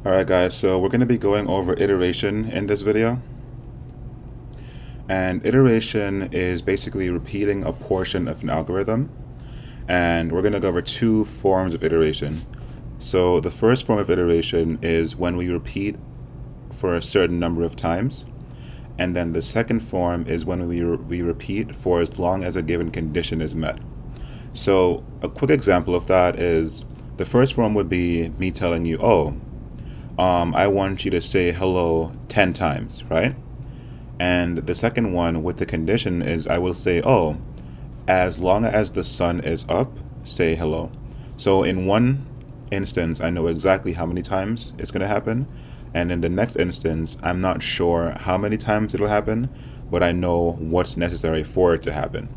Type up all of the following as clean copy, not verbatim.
Alright guys, so we're going to be going over iteration in this video. And iteration is basically repeating a portion of an algorithm. And we're going to go over two forms of iteration. So the first form of iteration is when we repeat for a certain number of times. And then the second form is when we repeat for as long as a given condition is met. So a quick example of that is the first form would be me telling you, I want you to say hello 10 times, right? And the second one with the condition is I will say, as long as the sun is up, say hello. So in one instance, I know exactly how many times it's going to happen. And in the next instance, I'm not sure how many times it'll happen, but I know what's necessary for it to happen.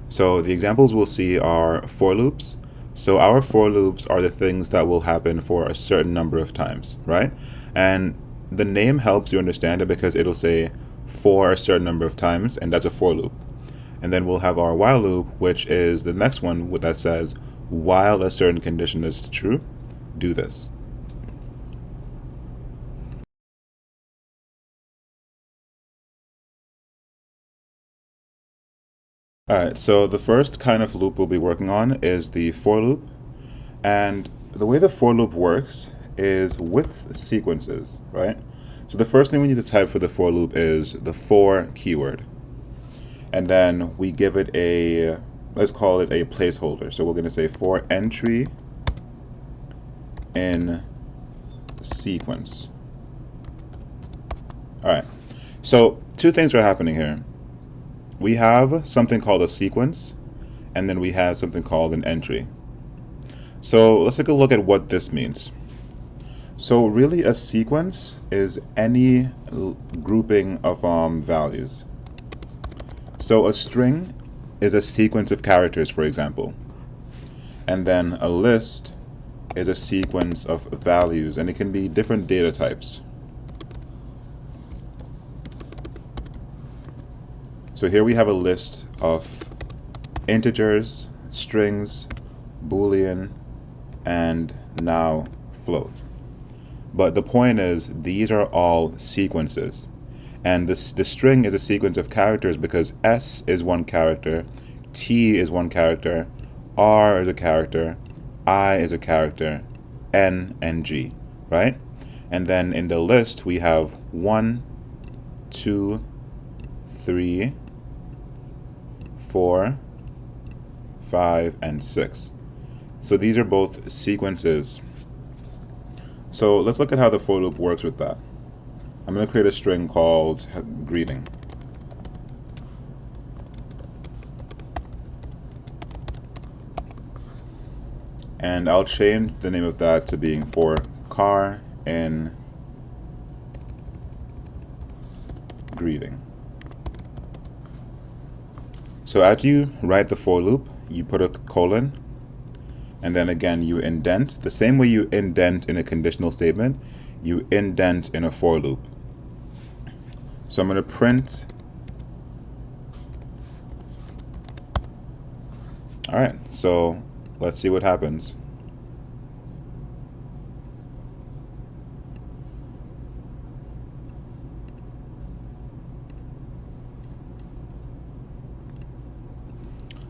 So the examples we'll see are for loops. So our for loops are the things that will happen for a certain number of times, right? And the name helps you understand it because it'll say for a certain number of times, and that's a for loop. And then we'll have our while loop, which is the next one that says, while a certain condition is true, do this. Alright, so the first kind of loop we'll be working on is the for loop. And the way the for loop works is with sequences, right? So the first thing we need to type for the for loop is the for keyword. And then we give it a, let's call it a placeholder. So we're going to say for entry in sequence. All right, so two things are happening here. We have something called a sequence, and then we have something called an entry. So let's take a look at what this means. So really a sequence is any grouping of values. So a string is a sequence of characters, for example. And then a list is a sequence of values, and it can be different data types. So here we have a list of integers, strings, Boolean, and now float. But the point is, these are all sequences. And the string is a sequence of characters because S is one character, T is one character, R is a character, I is a character, N and G, right? And then in the list, we have 1, 2, 3, 4, 5, and 6. So these are both sequences. So let's look at how the for loop works with that. I'm going to create a string called greeting. And I'll change the name of that to being for car in greeting. So as you write the for loop, you put a colon, and then again you indent. The same way you indent in a conditional statement, you indent in a for loop. So I'm going to print. All right, so let's see what happens.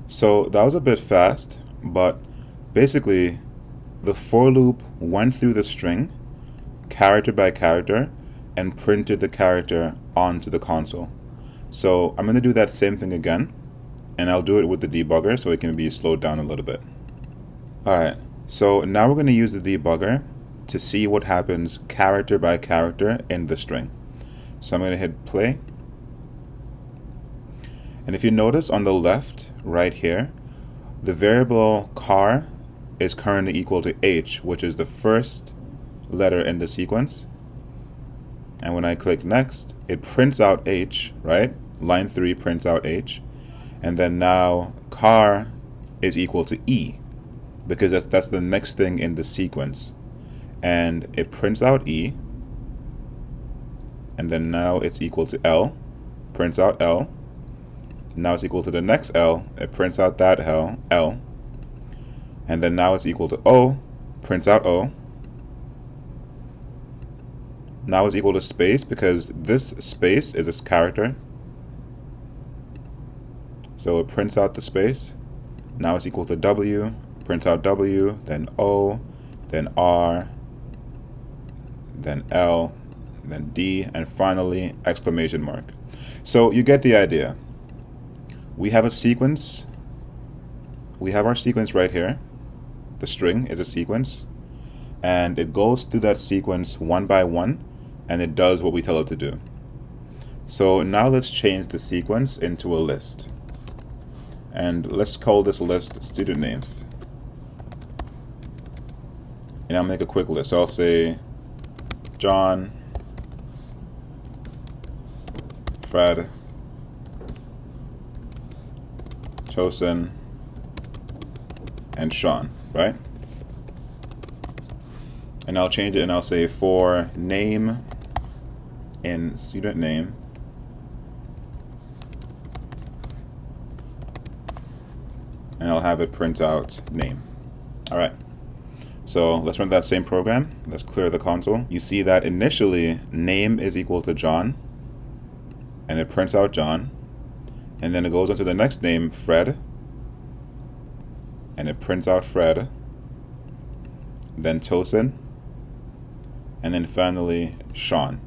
So that was a bit fast, but basically the for loop went through the string, character by character, and printed the character onto the console. So I'm going to do that same thing again, and I'll do it with the debugger so it can be slowed down a little bit. Alright, so now we're going to use the debugger to see what happens character by character in the string. So I'm going to hit play. And if you notice on the left, right here, the variable car is currently equal to H, which is the first letter in the sequence. And when I click next, it prints out H, right? Line 3 prints out H. And then now car is equal to E, because that's the next thing in the sequence. And it prints out E. And then now it's equal to L, prints out L. Now it's equal to the next L, it prints out that L. And then now it's equal to O, prints out O. Now is equal to space because this space is its character. So it prints out the space. Now it's equal to W, prints out W, then O, then R, then L, then D, and finally exclamation mark. So you get the idea. We have a sequence. We have our sequence right here. The string is a sequence, and it goes through that sequence one by one, and it does what we tell it to do. So now let's change the sequence into a list. And let's call this list student names. And I'll make a quick list. So I'll say John, Fred, Tosin, and Sean, right? And I'll change it and I'll say for name in student name, and I'll have it print out name. All right. So let's run that same program. Let's clear the console. You see that initially name is equal to John, and it prints out John. And then it goes into the next name, Fred, and it prints out Fred. Then Tosin, and then finally Sean.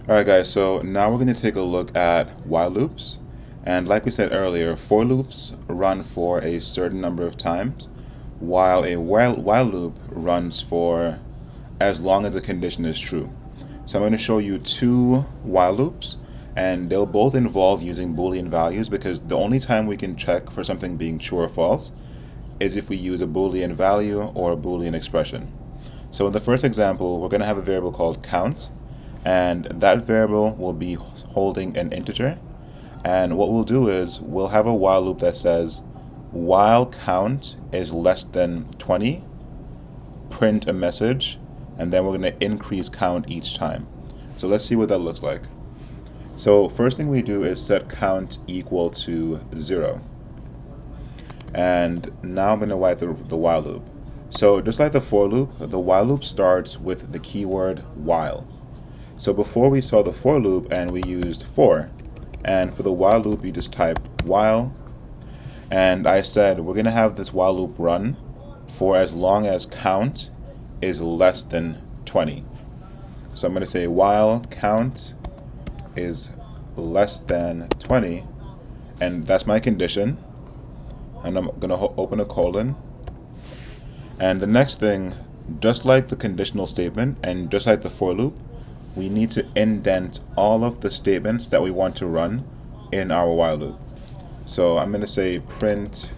Alright guys, so now we're going to take a look at while loops. And like we said earlier, for loops run for a certain number of times, while a while loop runs for as long as the condition is true. So I'm going to show you two while loops, and they'll both involve using Boolean values, because the only time we can check for something being true or false is if we use a Boolean value or a Boolean expression. So in the first example, we're going to have a variable called count, and that variable will be holding an integer. And what we'll do is we'll have a while loop that says while count is less than 20, print a message, and then we're going to increase count each time. So let's see what that looks like. So first thing we do is set count equal to 0. And now I'm going to write the while loop. So just like the for loop, the while loop starts with the keyword while. So before we saw the for loop and we used for, and for the while loop you just type while, and I said we're going to have this while loop run for as long as count is less than 20. So I'm going to say while count is less than 20, and that's my condition, and I'm going to open a colon. And the next thing, just like the conditional statement and just like the for loop, we need to indent all of the statements that we want to run in our while loop. So I'm going to say print,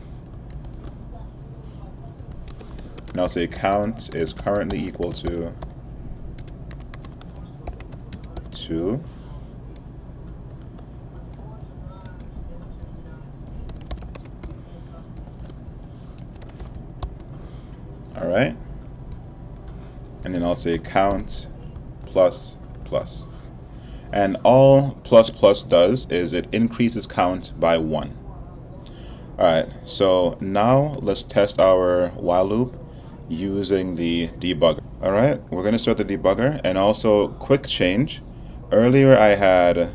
and I'll say count is currently equal to 2. All right. And then I'll say count plus plus. And all plus plus does is it increases count by 1. Alright, so now let's test our while loop using the debugger. Alright, we're going to start the debugger, and also quick change. Earlier I had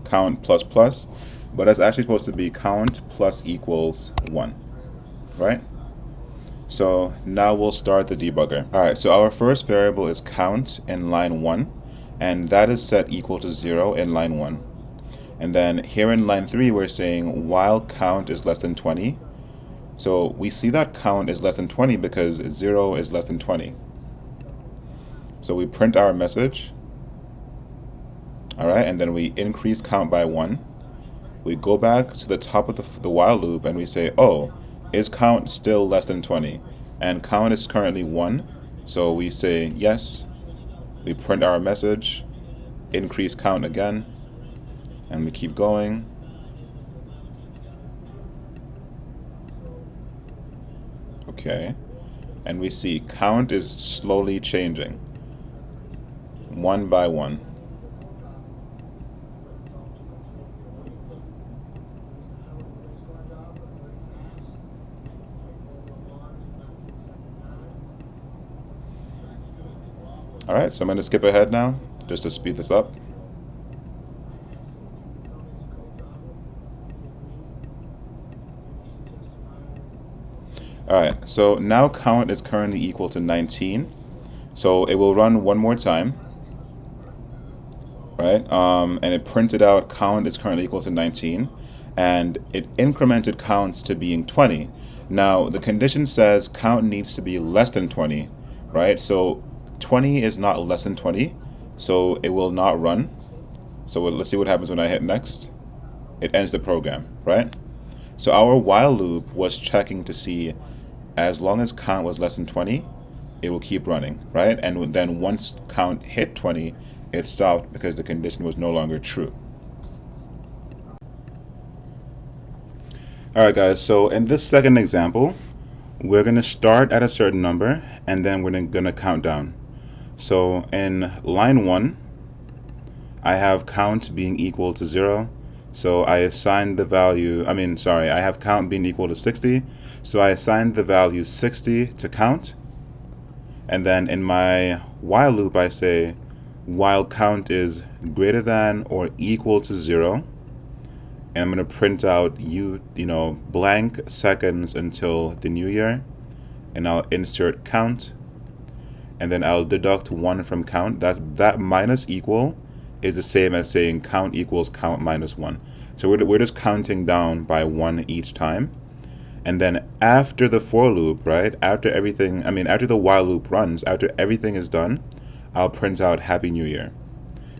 count plus plus, but it's actually supposed to be count plus equals 1. Right? So now we'll start the debugger. Alright, so our first variable is count in line 1. And that is set equal to 0 in line 1. And then here in line 3, we're saying while count is less than 20. So we see that count is less than 20 because 0 is less than 20. So we print our message. All right, and then we increase count by 1. We go back to the top of the while loop and we say, oh, is count still less than 20? And count is currently 1. So we say yes. We print our message, increase count again, and we keep going. Okay, and we see count is slowly changing. one by one. All right, so I'm going to skip ahead now just to speed this up. All right, so now count is currently equal to 19. So it will run one more time, right? And it printed out count is currently equal to 19, and it incremented counts to being 20. Now the condition says count needs to be less than 20, right? So 20 is not less than 20, so it will not run. So let's see what happens when I hit next. It ends the program, right? So our while loop was checking to see as long as count was less than 20, it will keep running, right? And then once count hit 20, it stopped because the condition was no longer true. All right, guys, so in this second example, we're going to start at a certain number, and then we're going to count down. So in line 1, I have count being equal to 0. So I assigned the value, I have count being equal to 60. So I assigned the value 60 to count. And then in my while loop, I say while count is greater than or equal to 0. And I'm going to print out blank seconds until the new year. And I'll insert count. And then I'll deduct 1 from count. That minus equal is the same as saying count equals count minus 1. So we're just counting down by 1 each time. And then after the for loop, right, after the while loop runs, after everything is done, I'll print out Happy New Year.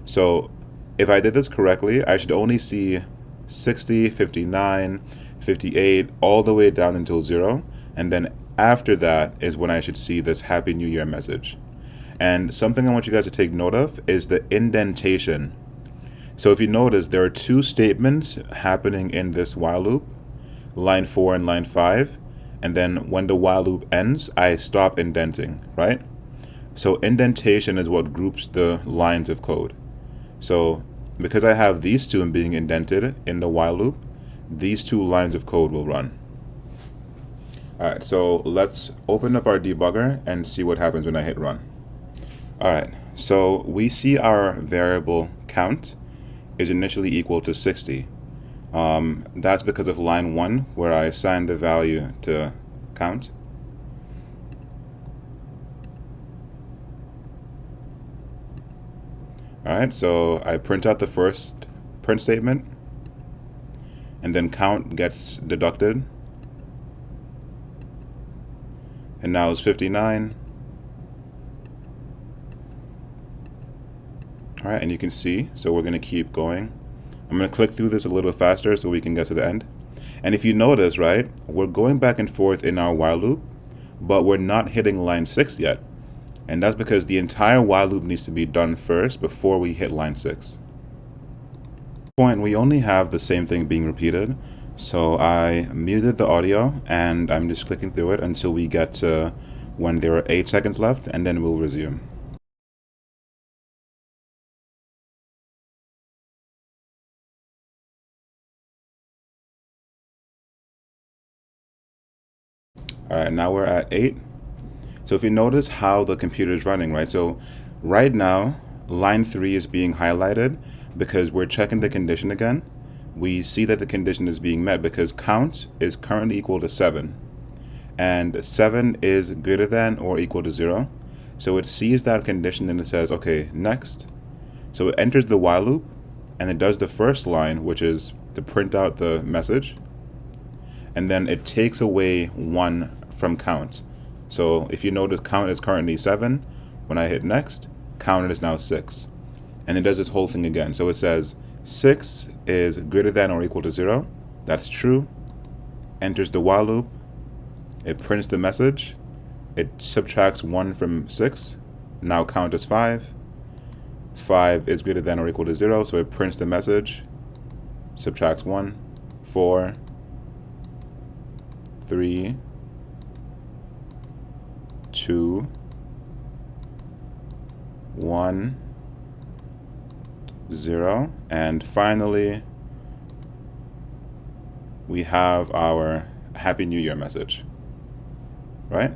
So if I did this correctly, I should only see 60, 59, 58, all the way down until 0. And then after that is when I should see this Happy New Year message. And something I want you guys to take note of is the indentation. So if you notice, there are two statements happening in this while loop, line 4 and line 5. And then when the while loop ends, I stop indenting, right? So indentation is what groups the lines of code. So because I have these two being indented in the while loop, these two lines of code will run. All right, so let's open up our debugger and see what happens when I hit run. All right, so we see our variable count is initially equal to 60. That's because of line 1, where I assigned the value to count. All right, so I print out the first print statement, and then count gets deducted. And now it's 59. All right, and you can see, so we're going to keep going. I'm going to click through this a little faster so we can get to the end. And if you notice, right, we're going back and forth in our while loop, but we're not hitting line 6 yet. And that's because the entire while loop needs to be done first before we hit line 6. At this point, we only have the same thing being repeated. So I muted the audio, and I'm just clicking through it until we get to when there are 8 seconds left, and then we'll resume. All right, now we're at 8. So if you notice how the computer is running, right? So right now, line 3 is being highlighted because we're checking the condition again. We see that the condition is being met because count is currently equal to 7. And 7 is greater than or equal to 0. So it sees that condition and it says, okay, next. So it enters the while loop and it does the first line, which is to print out the message. And then it takes away 1 from count. So if you notice, count is currently 7. When I hit next, count is now 6. And it does this whole thing again. So it says 6 is greater than or equal to 0. That's true. Enters the while loop. It prints the message. It subtracts 1 from 6. Now count is 5. 5 is greater than or equal to 0. So it prints the message. Subtracts 1. 4. 3. 2, 1, 0. And finally, we have our Happy New Year message, right?